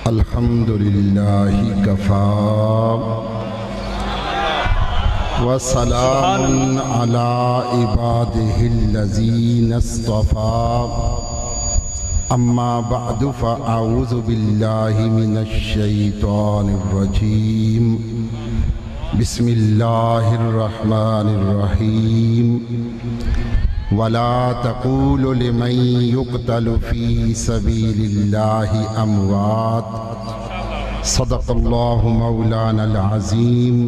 الحمد للہ کفا وسلام علی عبادہ الذین اصطفى اما بعد فاعوذ باللہ من الشیطان الرجیم بسم اللہ الرحمن الرحیم ولا تقولوا لمن يقتل في سبيل الله أموات صدق الله مولانا العظيم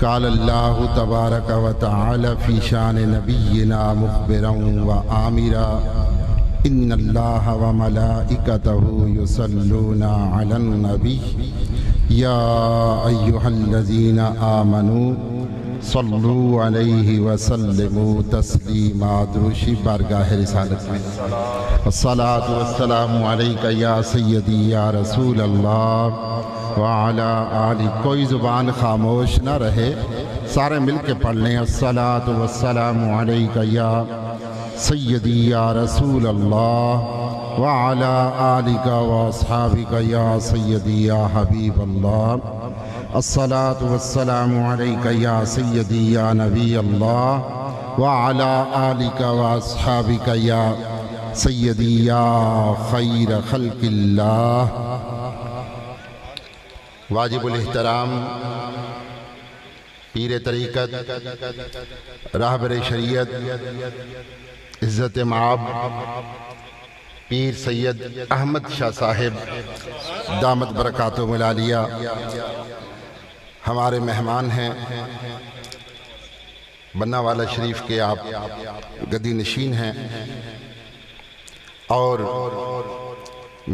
قال الله تبارك وتعالى في شان نبينا مخبرا وآمرا إن الله وملائكته يصلون على النبي يا أيها الذين آمنوا صلو علیہ وسلموا تسلیما دروشی بارگاہ رسالت میں الصلاۃ والسلام علیک یا سیدی یا رسول اللہ وعلی آلہ. کوئی زبان خاموش نہ رہے، سارے مل کے پڑھ لیں. الصلاۃ والسلام علیک یا سیدی یا رسول اللہ وعلی آلہ واصحابہ یا سیدی یا حبیب اللہ. الصلاۃ والسلام علیک یا سیدی یا نبی اللہ وعلی آلک واصحابک یا سیدی یا خیر خلق اللہ. واجب الاحترام پیر طریقت راہبر شریعت عزت مآب پیر سید احمد شاہ صاحب دامت برکاتہم العالیہ ہمارے مہمان ہیں. بنا والا شریف کے آپ گدی نشین ہیں اور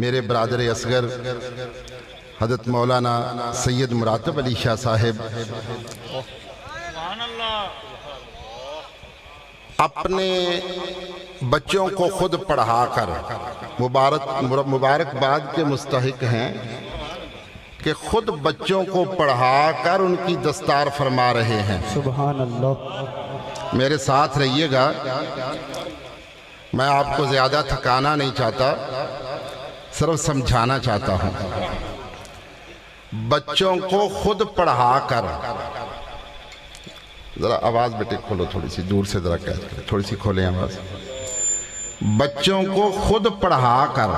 میرے برادر اصغر حضرت مولانا سید مراتب علی شاہ صاحب اپنے بچوں کو خود پڑھا کر مبارکباد کے مستحق ہیں کہ خود بچوں کو پڑھا کر ان کی دستار فرما رہے ہیں. سبحان اللہ. میرے ساتھ رہیے گا، میں آپ کو زیادہ تھکانا نہیں چاہتا، صرف سمجھانا چاہتا ہوں. بچوں کو خود پڑھا کر، ذرا آواز بیٹے کھولو، تھوڑی سی دور سے ذرا قید کریں، تھوڑی سی کھولیں آواز. بچوں کو خود پڑھا کر،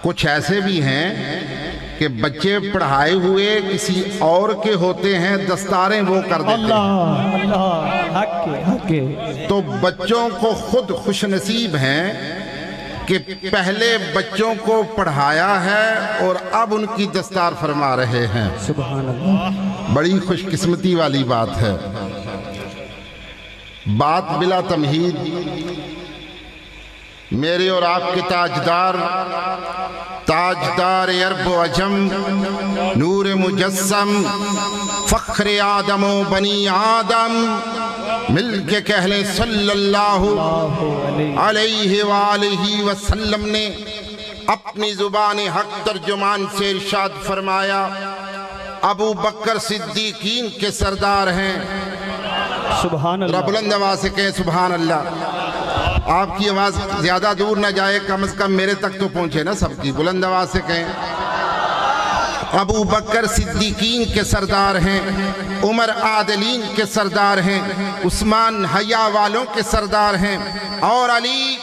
کچھ ایسے بھی ہیں کہ بچے پڑھائے ہوئے کسی اور کے ہوتے ہیں، دستاریں وہ کر دیتے ہیں. اللہ حق کے تو بچوں کو خود خوش نصیب ہیں کہ پہلے بچوں کو پڑھایا ہے اور اب ان کی دستار فرما رہے ہیں. سبحان اللہ. بڑی خوش قسمتی والی بات ہے. بات بلا تمہید میرے اور آپ کے تاجدار عرب و عجم، نور مجسم، فخر آدم و بنی آدم، مل کے کہہ لیں صلی اللہ علیہ وآلہ وسلم نے اپنی زبان حق ترجمان سے ارشاد فرمایا ابو بکر صدیقین کے سردار ہیں. سبحان اللہ. بلند آواز سے کہیں سبحان اللہ. آپ کی آواز زیادہ دور نہ جائے، کم از کم میرے تک تو پہنچے نا سب کی. بلند آواز سے کہیں ابو بکر صدیقین کے سردار ہیں، عمر عادلین کے سردار ہیں، عثمان حیا والوں کے سردار ہیں، اور علی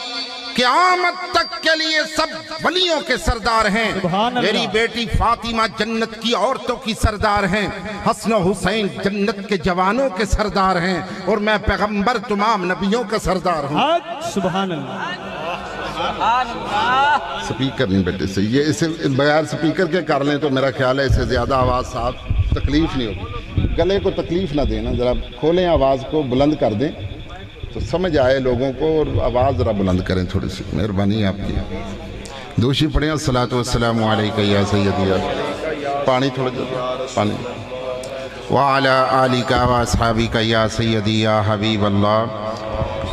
قیامت تک کے لیے سب ولیوں کے سردار ہیں. میری بیٹی فاطمہ جنت کی عورتوں کی سردار ہیں، حسن و حسین جنت کے جوانوں کے سردار ہیں، اور میں پیغمبر تمام نبیوں کا سردار ہوں. سبحان اللہ. سپیکر نہیں بیٹے سے، یہ اسے بغیر سپیکر کے کر لیں تو میرا خیال ہے اسے زیادہ آواز صاحب تکلیف نہیں ہوگی. گلے کو تکلیف نہ دینا، ذرا کھولیں آواز کو، بلند کر دیں تو سمجھ آئے لوگوں کو، اور آواز ذرا بلند کریں تھوڑی سی، مہربانی آپ کی. دوشی پڑھیں الصلاۃ والسلام علیک یا سیدی. پانی تھوڑا پانی. وعلی آلک واصحابک یا سیدی یا حبیب اللہ.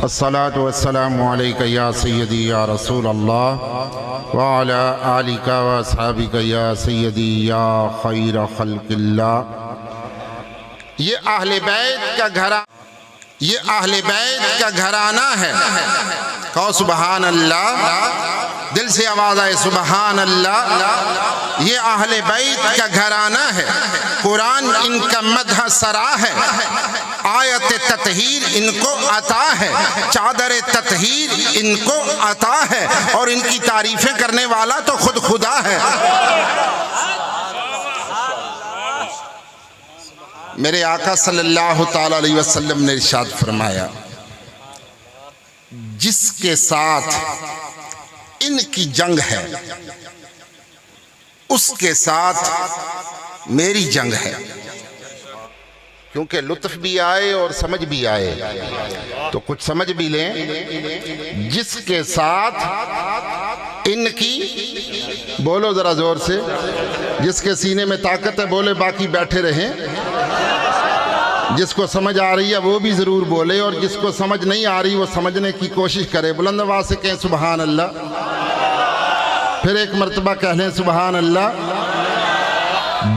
الصلاۃ والسلام علیک یا سیدی یا رسول اللہ وعلی آلک واصحابک یا سیدی یا خیر خلق اللہ. یہ اہل بیت کا گھرانہ، یہ اہل بیت کا گھرانہ ہے. کہو سبحان اللہ. دل سے آواز آئے سبحان اللہ، یہ اہل بیت کا گھرانہ ہے، قرآن ان کا مدح سرا ہے، آیت تطہیر ان کو عطا ہے، چادر تطہیر ان کو عطا ہے، اور ان کی تعریفیں کرنے والا تو خود خدا ہے۔ میرے آقا صلی اللہ تعالی علیہ وسلم نے ارشاد فرمایا، جس کے ساتھ ان کی جنگ ہے اس کے ساتھ میری جنگ ہے۔ کیونکہ لطف بھی آئے اور سمجھ بھی آئے تو کچھ سمجھ بھی لیں۔ جس کے ساتھ ان کی، بولو ذرا زور سے، جس کے سینے میں طاقت ہے بولے، باقی بیٹھے رہیں۔ جس کو سمجھ آ رہی ہے وہ بھی ضرور بولے، اور جس کو سمجھ نہیں آ رہی وہ سمجھنے کی کوشش کرے۔ بلند آواز سے کہیں سبحان اللہ، پھر ایک مرتبہ کہہ لیں سبحان اللہ۔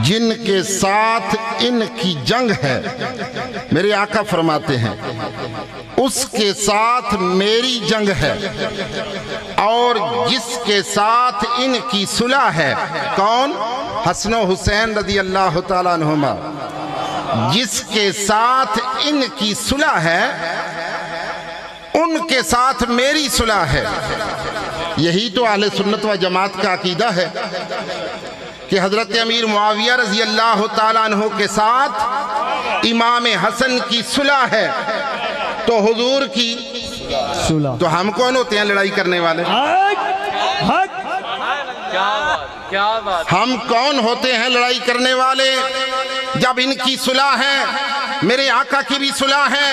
جن کے ساتھ ان کی جنگ ہے، میرے آقا فرماتے ہیں اس کے ساتھ میری جنگ ہے، اور جس کے ساتھ ان کی صلح ہے، کون؟ حسن و حسین رضی اللہ تعالیٰ عنہما۔ جس کے ساتھ ان کی صلح ہے ان کے ساتھ میری صلح ہے۔ یہی تو اہل سنت و جماعت کا عقیدہ ہے کہ حضرت امیر معاویہ رضی اللہ تعالیٰ عنہ کے ساتھ امام حسن کی صلح ہے، تو حضور کی صلح۔ تو ہم کون ہوتے ہیں لڑائی کرنے والے؟ ہم کون ہوتے ہیں لڑائی کرنے والے؟ جب ان کی صلح ہے، میرے آقا کی بھی صلح ہے،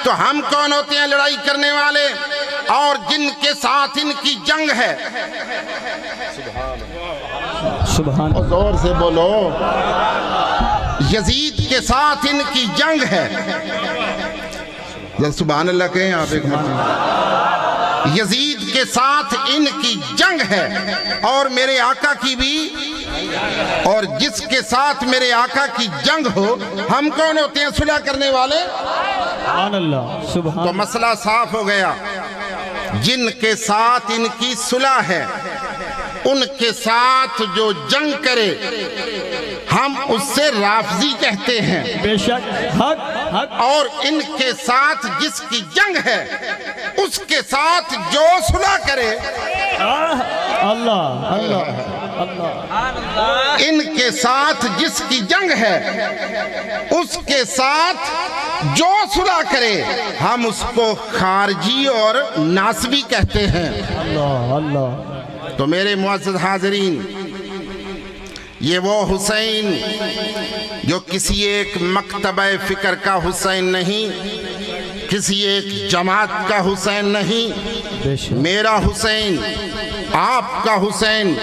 تو ہم کون ہوتے ہیں لڑائی کرنے والے؟ اور جن کے ساتھ ان کی جنگ ہے، سبحان اللہ، زور سے بولو، یزید کے ساتھ ان کی جنگ ہے۔ سبحان اللہ کہیں آپ ایک مرتبہ۔ یزید کے ساتھ ان کی جنگ ہے، اور میرے آقا کی بھی، اور جس کے ساتھ میرے آقا کی جنگ ہو، ہم کون ہوتے ہیں صلح کرنے والے؟ سبحان اللہ، سبحان تو اللہ۔ مسئلہ صاف ہو گیا۔ جن کے ساتھ ان کی صلح ہے، ان کے ساتھ جو جنگ کرے ہم اس سے رافضی کہتے ہیں، بے شک، حق حق۔ اور ان کے ساتھ جس کی جنگ ہے اس کے ساتھ جو صلح کرے، اللہ اللہ اللہ، ان کے ساتھ جس کی جنگ ہے اس کے ساتھ جو صلح کرے ہم اس کو خارجی اور ناسبی کہتے ہیں۔ اللہ اللہ۔ تو میرے معزز حاضرین، یہ وہ حسین جو کسی ایک مکتبہ فکر کا حسین نہیں، کسی ایک جماعت کا حسین نہیں، بے شک، میرا حسین، آپ کا حسین،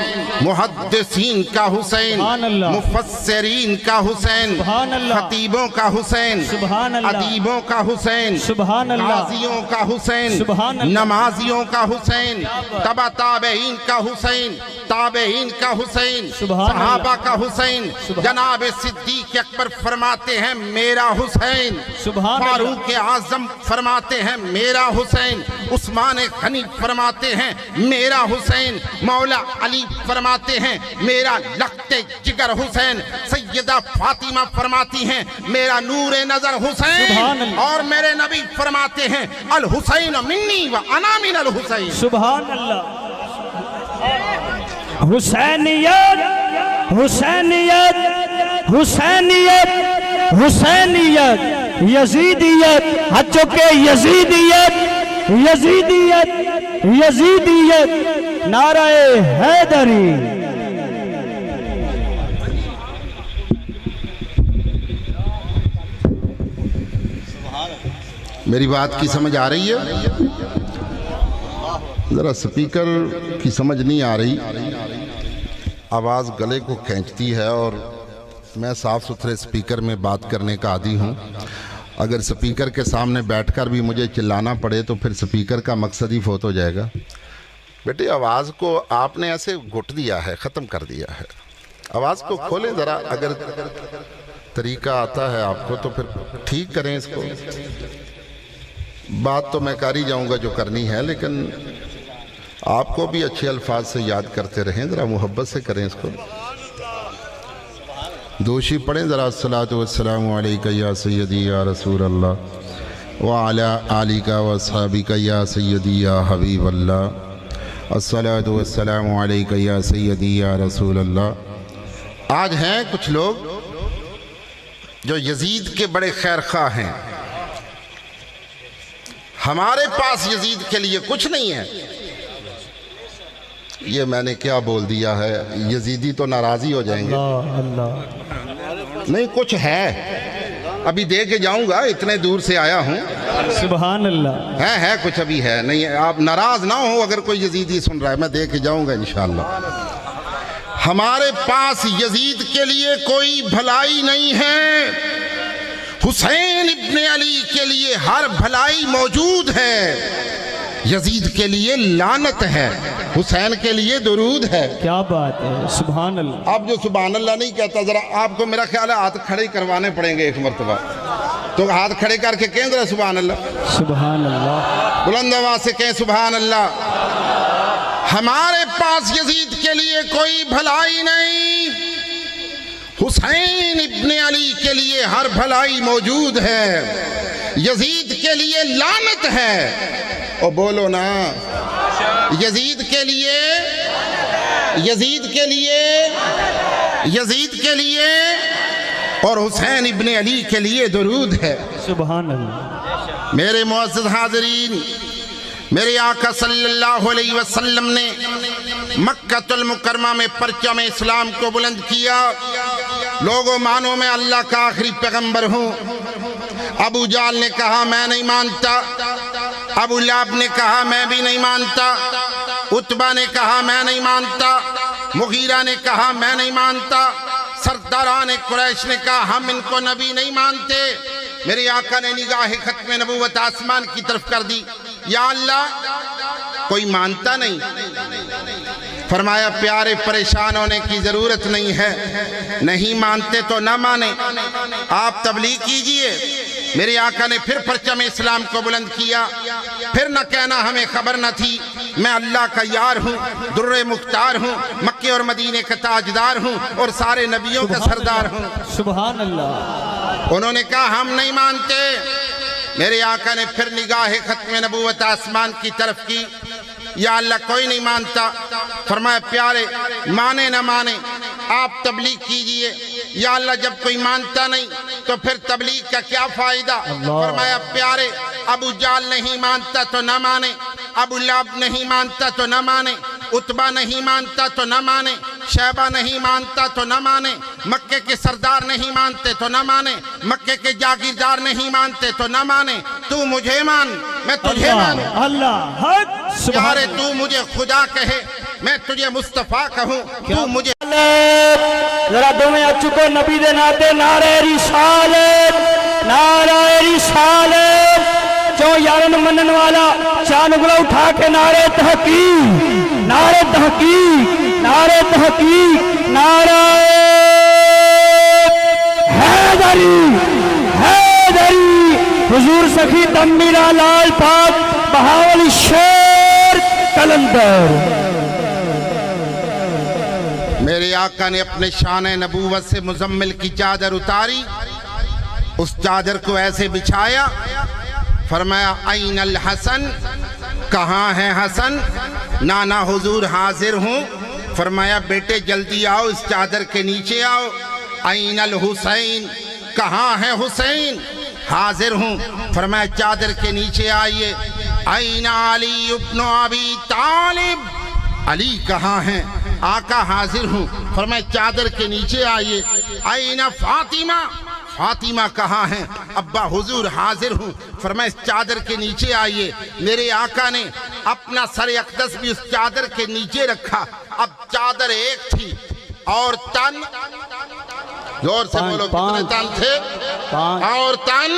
محدثین کا حسین، سبحان اللہ، مفسرین کا حسین، سبحان اللہ، خطیبوں کا حسین، سبحان اللہ، ادیبوں کا حسین، سبحان اللہ، غازیوں کا حسین، سبحان اللہ، نمازیوں کا حسین، تبع تابعین کا حسین، تابعین کا حسین، سبحان اللہ، صحابہ کا حسین۔ جناب صدیق اکبر فرماتے ہیں میرا حسین، سبحان اللہ، فاروق اعظم فرماتے ہیں میرا حسین، عثمان غنی فرماتے ہیں میرا حسین، مولا علی فرماتے ہیں میرا لخت جگر حسین، سیدہ فاطمہ فرماتی ہیں میرا نور نظر حسین، سبحان اللہ، اور میرے نبی فرماتے ہیں الحسین منی و انا من الحسین۔ سبحان اللہ۔ حسینیت حسینیت حسینیت حسینیت، یزیدیت حجو کے یزیدیت یزیدیت یزیدیت، نعرہ حیدری۔ میری بات کی سمجھ آ رہی ہے؟ ذرا سپیکر کی سمجھ نہیں آ رہی، آواز گلے کو کھینچتی ہے، اور میں صاف ستھرے سپیکر میں بات کرنے کا عادی ہوں۔ اگر سپیکر کے سامنے بیٹھ کر بھی مجھے چلانا پڑے تو پھر سپیکر کا مقصد ہی فوت ہو جائے گا۔ بیٹے آواز کو آپ نے ایسے گھٹ دیا ہے، ختم کر دیا ہے، آواز کو کھولیں ذرا، اگر طریقہ آتا ہے آپ کو تو پھر ٹھیک کریں اس کو۔ بات تو میں کر ہی جاؤں گا جو کرنی ہے، لیکن آپ کو بھی اچھے الفاظ سے یاد کرتے رہیں، ذرا محبت سے کریں اس کو. دوشی پڑھیں ذرا. الصلاۃ والسلام علیکہ یا سیدی یا رسول اللہ وعلی آلک و اصحابک یا سیدی یا حبیب اللہ. الصلاۃ والسلام علیکہ یا سیدی یا رسول اللہ. آج ہیں کچھ لوگ جو یزید کے بڑے خیر خواہ ہیں. ہمارے پاس یزید کے لیے کچھ نہیں ہے. یہ میں نے کیا بول دیا ہے؟ یزیدی تو ناراضی ہو جائیں گے. نہیں کچھ ہے، ابھی دے کے جاؤں گا، اتنے دور سے آیا ہوں. سبحان اللہ. ہے کچھ ابھی ہے. نہیں آپ ناراض نہ ہو اگر کوئی یزیدی سن رہا ہے، میں دے کے جاؤں گا انشاءاللہ. ہمارے پاس یزید کے لیے کوئی بھلائی نہیں ہے. حسین ابن علی کے لیے ہر بھلائی موجود ہے. یزید کے لیے لعنت ہے، حسین کے لیے درود ہے. کیا بات ہے. سبحان اللہ. اب جو سبحان اللہ نہیں کہتا، ذرا آپ کو میرا خیال ہے ہاتھ کھڑے کروانے پڑیں گے ایک مرتبہ. تو ہاتھ کھڑے کر کے کہیں ذرا سبحان اللہ. سبحان اللہ. بلند آواز سے کہیں سبحان اللہ. ہمارے پاس یزید کے لیے کوئی بھلائی نہیں، حسین ابن علی کے لیے ہر بھلائی موجود ہے. یزید کے لیے لعنت ہے. او بولو نا. یزید کے لیے، یزید کے لیے، یزید کے لیے اور حسین ابن علی کے لیے درود ہے. سبحان اللہ. میرے معزز حاضرین، میرے آقا صلی اللہ علیہ وسلم نے مکہ المکرمہ میں پرچم اسلام کو بلند کیا. لوگوں مانو میں اللہ کا آخری پیغمبر ہوں. ابو جہل نے کہا میں نہیں مانتا. ابو لہب نے کہا میں بھی نہیں مانتا. عتبہ نے کہا میں نہیں مانتا. مغیرہ نے کہا میں نہیں مانتا. سرداران قریش نے کہا ہم ان کو نبی نہیں مانتے. میرے آقا نے نگاہ ختم نبوت آسمان کی طرف کر دی. یا اللہ کوئی مانتا نہیں. فرمایا پیارے پریشان ہونے کی ضرورت نہیں ہے. نہیں مانتے تو نہ مانے، آپ تبلیغ کیجئے. میرے آقا نے پھر پرچم اسلام کو بلند کیا. پھر نہ کہنا ہمیں خبر نہ تھی. میں اللہ کا یار ہوں، در مختار ہوں، مکے اور مدینے کا تاجدار ہوں اور سارے نبیوں کا سردار ہوں. سبحان اللہ. انہوں نے کہا ہم نہیں مانتے. میرے آقا نے پھر نگاہ ختم نبوت آسمان کی طرف کی. یا اللہ کوئی نہیں مانتا. فرمایا پیارے مانے نہ مانے آپ تبلیغ کیجئے. یا اللہ جب کوئی مانتا نہیں تو پھر تبلیغ کا کیا فائدہ. فرمایا پیارے ابو جہل نہیں مانتا تو نہ مانے، ابو لہب نہیں مانتا تو نہ مانے، عتبہ نہیں مانتا تو نہ مانے، شیبہ نہیں مانتا تو نہ مانے، مکے کے سردار نہیں مانتے تو نہ مانے، مکے کے جاگیردار نہیں مانتے تو نہ مانے. تو مجھے مان میں تجھے مانوں. اللہ حق. پیارے تو مجھے خدا کہے میں تجھے مصطفیٰ کہوں. تو مجھے ذرا دونوں آ چکو نبی دے ناتے. نعرہ رسالت، نعرہ رسالت. جو یارن منن والا چاند گلا اٹھا کے نعرہ تحقیق، نعرہ تحقیق، نعرہ تحقیق، نعرہ حیدری، حیدری. حضور سخی تمیرہ لال پاک بہاول شیر کلندر. میرے آقا نے اپنے شان نبوت سے مزمل کی چادر اتاری. اس چادر کو ایسے بچھایا. فرمایا این الحسن، کہاں ہے حسن؟ نانا حضور حاضر ہوں. فرمایا بیٹے جلدی آؤ، اس چادر کے نیچے آؤ. این الحسین، کہاں ہے حسین؟ حاضر ہوں. فرمایا چادر کے نیچے آئیے. این علی ابن ابی طالب، علی کہاں ہیں؟ آقا حاضر ہوں. فرمایا چادر کے نیچے آئیے. این فاطمہ، فاطمہ کہاں ہیں؟ ابا حضور حاضر ہوں. فرمایا اس چادر کے نیچے آئیے. میرے آقا نے اپنا سر اقدس بھی اس چادر کے نیچے رکھا. اب چادر ایک تھی اور تن، زور سے بولو کتنے تن تھے؟ اور تن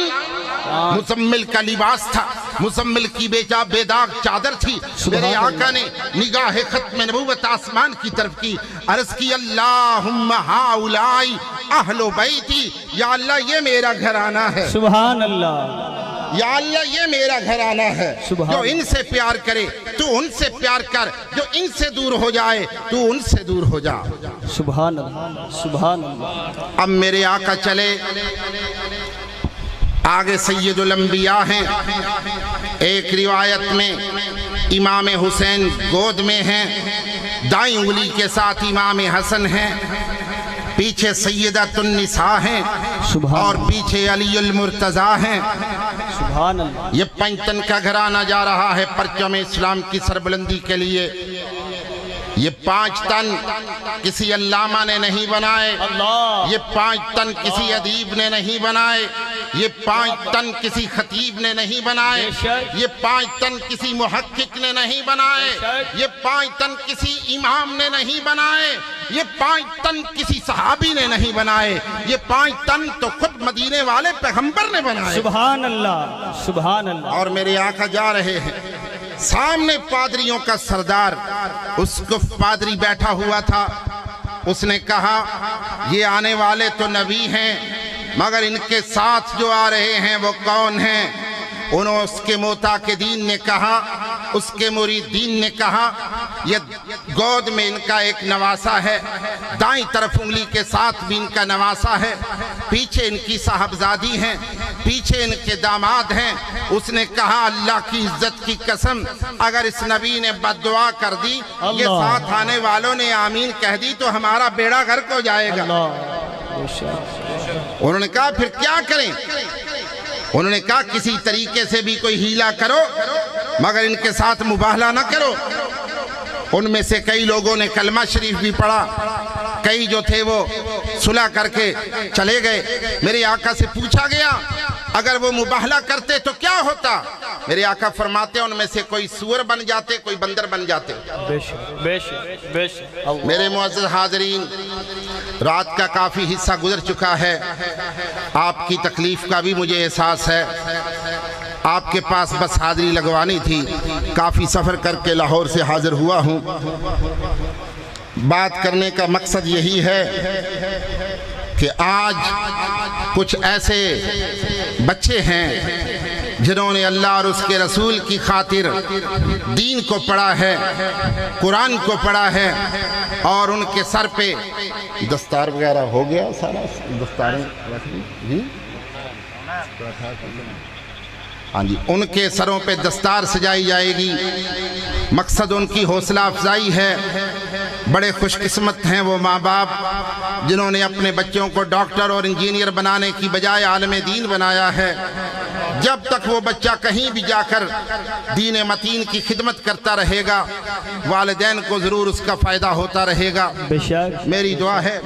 مزمل کا لباس تھا. مزمل کی بے داغ چادر تھی. میرے آقا نے نگاہ ختم نبوت آسمان کی طرف کی. عرض کی اللہم ہاؤلائی اہل بیتی، یا اللہ یہ میرا گھرانہ ہے. سبحان اللہ. یا اللہ یہ میرا گھرانہ ہے، سبحان جو ان سے پیار کرے تو ان سے پیار کر، جو ان سے دور ہو جائے تو ان سے دور ہو جا۔ سبحان اللہ سبحان اللہ۔ اب میرے آقا چلے آگے، سید الانبیاء ہیں۔ ایک روایت میں امام حسین گود میں ہیں، دائیں انگلی کے ساتھ امام حسن ہیں، پیچھے سیدۃ النساء ہیں اور پیچھے علی المرتضیٰ ہیں۔ سبحان اللہ۔ یہ پنجتن کا گھرانہ جا رہا ہے پرچم اسلام کی سربلندی کے لیے۔ یہ 5 تن کسی علامہ نے نہیں بنائے، یہ 5 تن کسی ادیب نے نہیں بنائے، یہ 5 تن کسی خطیب نے نہیں بنائے، یہ 5 تن کسی محقق نے نہیں بنائے، یہ 5 تن کسی امام نے نہیں بنائے، یہ 5 تن کسی صحابی نے نہیں بنائے، یہ 5 تن تو خود مدینے والے پیغمبر نے بنائے۔ سبحان اللہ سبحان اللہ۔ اور میرے آقا جا رہے ہیں، سامنے پادریوں کا سردار اسقف پادری بیٹھا ہوا تھا۔ اس نے کہا یہ آنے والے تو نبی ہیں، مگر ان کے ساتھ جو آ رہے ہیں وہ کون ہیں؟ انہوں اس کے معتقدین نے کہا، اس کے مریدین نے کہا یہ گود میں ان کا ایک نواسا ہے، دائیں طرف انگلی کے ساتھ بھی ان کا نواسا ہے، پیچھے ان کی صاحبزادی ہیں، پیچھے ان کے داماد ہیں۔ اس نے کہا اللہ کی عزت کی قسم، اگر اس نبی نے بد دعا کر دی، یہ ساتھ آنے والوں نے آمین کہہ دی تو ہمارا بیڑا غرق ہو جائے گا۔ انہوں نے کہا پھر کیا کریں؟ انہوں نے کہا کسی طریقے سے بھی کوئی ہیلا کرو، مگر ان کے ساتھ مباہلہ نہ کرو۔ ان میں سے کئی لوگوں نے کلمہ شریف بھی پڑھا، کئی جو تھے وہ صلح کر کے چلے گئے۔ میرے آقا سے پوچھا گیا اگر وہ مباہلہ کرتے تو کیا ہوتا؟ میرے آقا فرماتے ان میں سے کوئی سور بن جاتے، کوئی بندر بن جاتے۔ میرے معزز حاضرین، رات کا کافی حصہ گزر چکا ہے، آپ کی تکلیف کا بھی مجھے احساس ہے۔ آپ کے پاس بس حاضری لگوانی تھی، کافی سفر کر کے لاہور سے حاضر ہوا ہوں۔ بات کرنے کا مقصد یہی ہے کہ آج کچھ ایسے بچے ہیں جنہوں نے اللہ اور اس کے رسول کی خاطر دین کو پڑھا ہے، قرآن کو پڑھا ہے، اور ان کے سر پہ دستار وغیرہ ہو گیا سارا، دستاریں جی ہاں جی، ان کے سروں پہ دستار سجائی جائے گی۔ مقصد ان کی حوصلہ افزائی ہے۔ بڑے خوش قسمت ہیں وہ ماں باپ جنہوں نے اپنے بچوں کو ڈاکٹر اور انجینئر بنانے کی بجائے عالم دین بنایا ہے۔ جب تک وہ بچہ کہیں بھی جا کر دین متین کی خدمت کرتا رہے گا، والدین کو ضرور اس کا فائدہ ہوتا رہے گا۔ میری دعا ہے